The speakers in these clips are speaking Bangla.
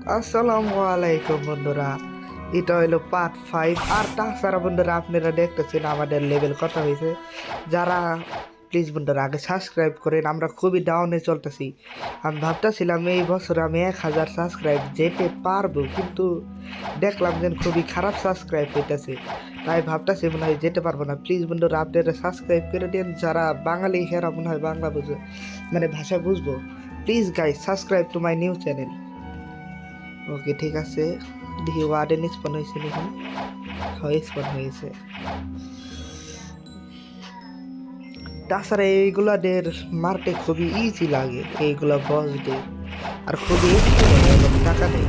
আসসালামু আলাইকুম বন্ধুরা, এটা হলো পার্ট 5। আর তাছাড়া বন্ধুরা আপনারা দেখতেছেন আমাদের লেভেল কত হয়েছে। যারা প্লিজ বন্ধুরা আগে সাবস্ক্রাইব করেন, আমরা খুবই ডাউনে চলতেছি। আমি ভাবতেছিলাম এই বছর আমি 1000 সাবস্ক্রাইব যেতে পারবো, কিন্তু দেখলাম যে খুবই খারাপ সাবস্ক্রাইব হইতেছে, তাই ভাবতেছি মনে হয় যেতে পারবো না। প্লিজ বন্ধুরা আপনারা সাবস্ক্রাইব করে দিন, যারা বাঙালি হেরা মনে হয় বাংলা বুঝবে, মানে ভাষা বুঝবো। Please guys subscribe to my new channel. Okay ঠিক আছে, দেখি ওয়ার্ডেন স্পন হয়েছে নাকি। হয় স্পন হয়েছে। তাছাড়া এইগুলাদের মারতে খুবই ইজি লাগে, এইগুলা বসদের, আর খুবই টাকা নেই।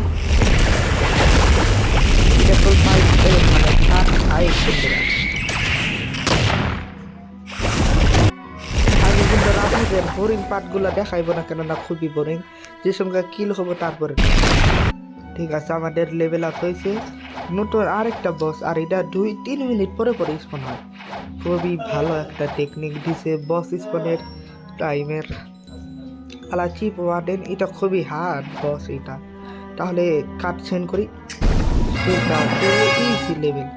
আমি কিন্তু আপনাদের বোরিং পার্টগুলা দেখাইবো না, কেননা খুবই বোরিং। যে সঙ্গে কিল হবো তারপরে ঠিক আছে। আমাদের লেভেল আপ হয়েছে, নতুন আরেকটা বস, আর এটা 2-3 মিনিট পরে পরে স্পন হয়। খুবই ভালো একটা টেকনিক দিছে বস স্পনের টাইমের। আলা চিপ ওয়ার্ডেন, এটা খুবই হার্ড বস এটা। তাহলে কাট সেন্ড করি, এটা ইজি লেভেল।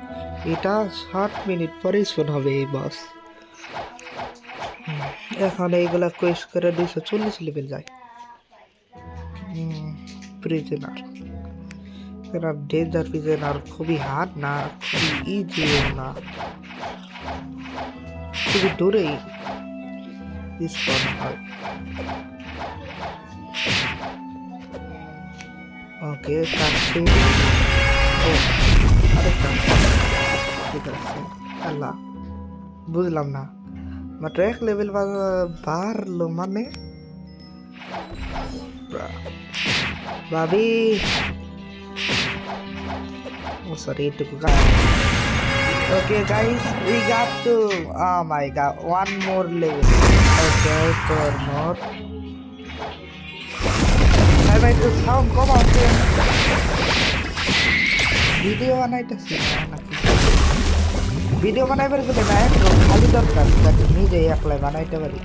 এটা 60 মিনিট পরে স্পন হবে এই বস। এখন এইগুলা কোয়েস্ট করে 240 লেভেল যায়। প্রিজনার, এরা ডেঞ্জার প্রিজনার, খুবই হার্ড না, খুবই ইজি না, খুবই দূরেই স্পন হয়। ওকে কাটছি, আরেকটা ঠিক আছে। আল্লাহ বুঝলাম না, মাত্র এক লেভেল বাড়লো মানে ভাবি। Oh sorry, এটুকু okay guys, we got to, oh my god, one more level. Okay, 4 more. I might do sound come on then. Video বানাইতেছি নাকি? ভিডিও বানাইবার গেলে না একটু খালি দরকার, যাতে নিজে একলাই বানাইতে পারি,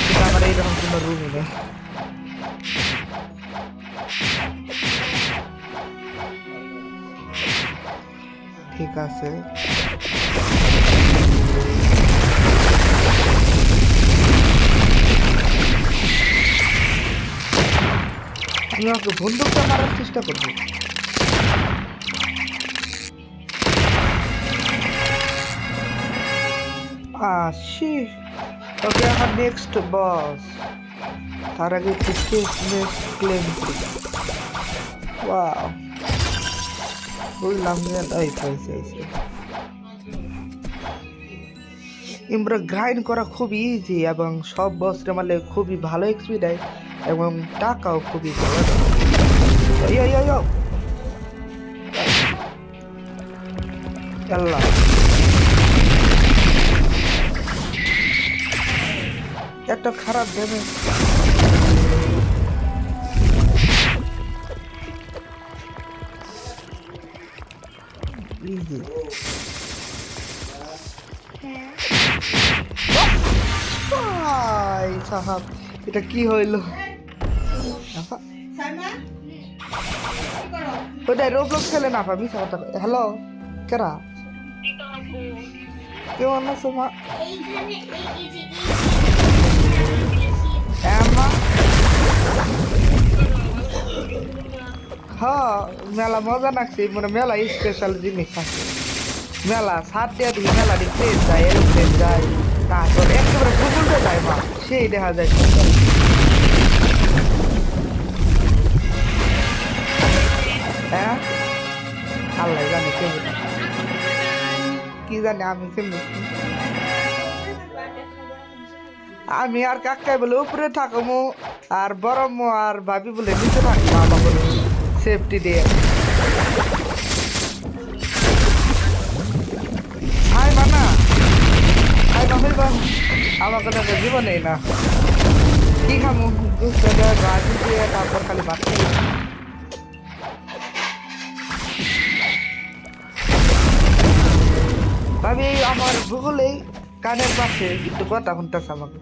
কিন্তু আমার এইরকম কোনো রুমই নেই। ঠিক আছে, আমি ওকে বন্দুকটা মারার চেষ্টা করবো। আসি ওকে, আমার নেক্সট বস। তার আগে ক্লেম করি। ওয়াও, বুঝলাম এই পাইছে। ইমরা গ্রাইন্ড করা খুবই ইজি, এবং সব বসরে মারলে খুবই ভালো এক্সপি দেয়, এবং টাকাও খুবই ভালো। আল্লাহ, একটা খারাপ দেবে। ইজি সাহাব, এটা কি হইল? ওটা রোবলক্স খেলে না পাবি। হ্যালো, কেরা কেউ আনা সোমা হ্যাঁ, মেলা মজা লাগছে, মানে মেলা স্পেশাল জিনিস আছে। মেলা সাত দিয়ে দিকে মেলা দেখতে যায়, এরোপ্লেন যায়, তারপর একেবারে গুগলতে যায় মা, সেই দেখা যায়। হ্যাঁ, আল্লাহ জানে কেমন, কি জানি আমি কেমনি। আমি আর কাকাই বলে উপরে থাকবো, আর বরম আর ভাবি বলে নিচে থাকবো, আমার বলে সেফটি দিয়ে। হাই মানা, হাই মামির বাম, আমার কোনো জীবনেই না। কি খামু ভাজি দিয়ে, তারপর খালি ভাত খাই। ভাবি আমার ভূগোলেই কানের পাশে একটু কথা শুনতেছে আমাকে।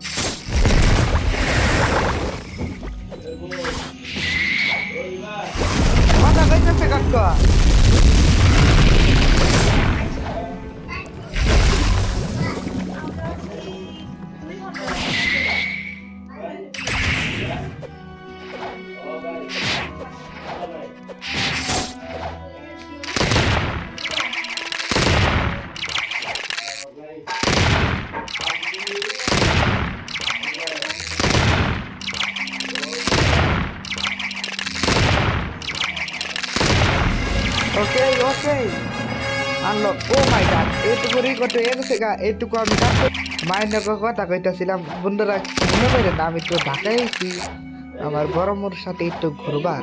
মাথা কর ওকে ওকে আনলক ও মাই গড এইটুকুরই করতে গেছে গা এইটুকু আমি মাইন্ডের কথা কইতাছিলাম বন্ধুরা মনে করেন না আমি তো ঢাকায় আছি আমার বড়মোর সাথে একটু ঘুরবার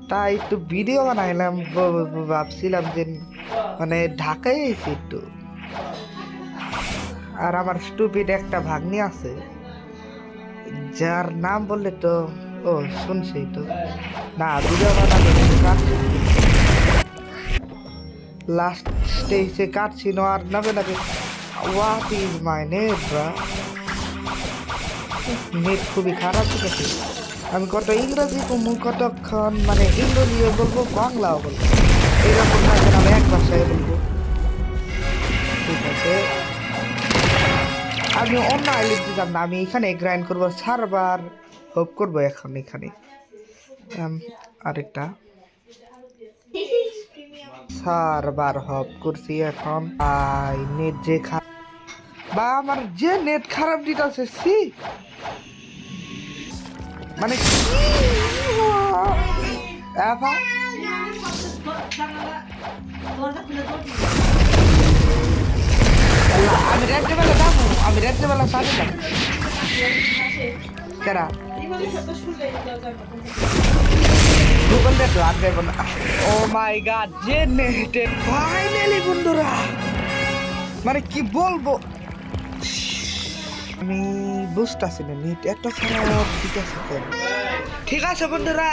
তাই একটু ভিডিও বানাইলাম ভাবছিলাম যে মানে ঢাকায় আছি একটু আর আমার স্টুপিড একটা ভাগ্নি আছে যার নাম বললে তো ও শুনছি তো না ভিডিও বানাতে লাস্ট স্টেজে কাটছিল আর নামে নাকি what is my net bra net খুবই খারাপ ঠিক আছে আমি কত ইংরেজি কমু কতক্ষণ মানে ইংরেজিও বলবো বাংলাও বলবো এরকম না যেন আমি এক ভাষায় বলবো ঠিক আছে আমি অন্য আইলেন্ড দিতাম না আমি এখানে গ্রাইন্ড করবো সার্ভার হোপ করবো এখন এখানে আরেকটা সার্ভার হপ করছি এখন আই নেট যে বা আমার যে নেট খারাপ দিতেছে সি মানে আমি রাত্রেবেলা যাবো আমি রাত্রেবেলা সাথে যাবো কেরা গুগল নেট আর দেব না ও মাই গড যে নেটে ফাইনালি বন্ধুরা মানে কি বলবো আমি বুঝতেছি না নেট এত খারাপ ঠিক আছে বন্ধুরা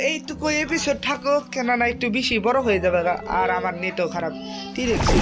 এইটুকু এপিসোড থাকুক কেননা একটু বেশি বড় হয়ে যাবে আর আমার নেটও খারাপ ঠিক আছে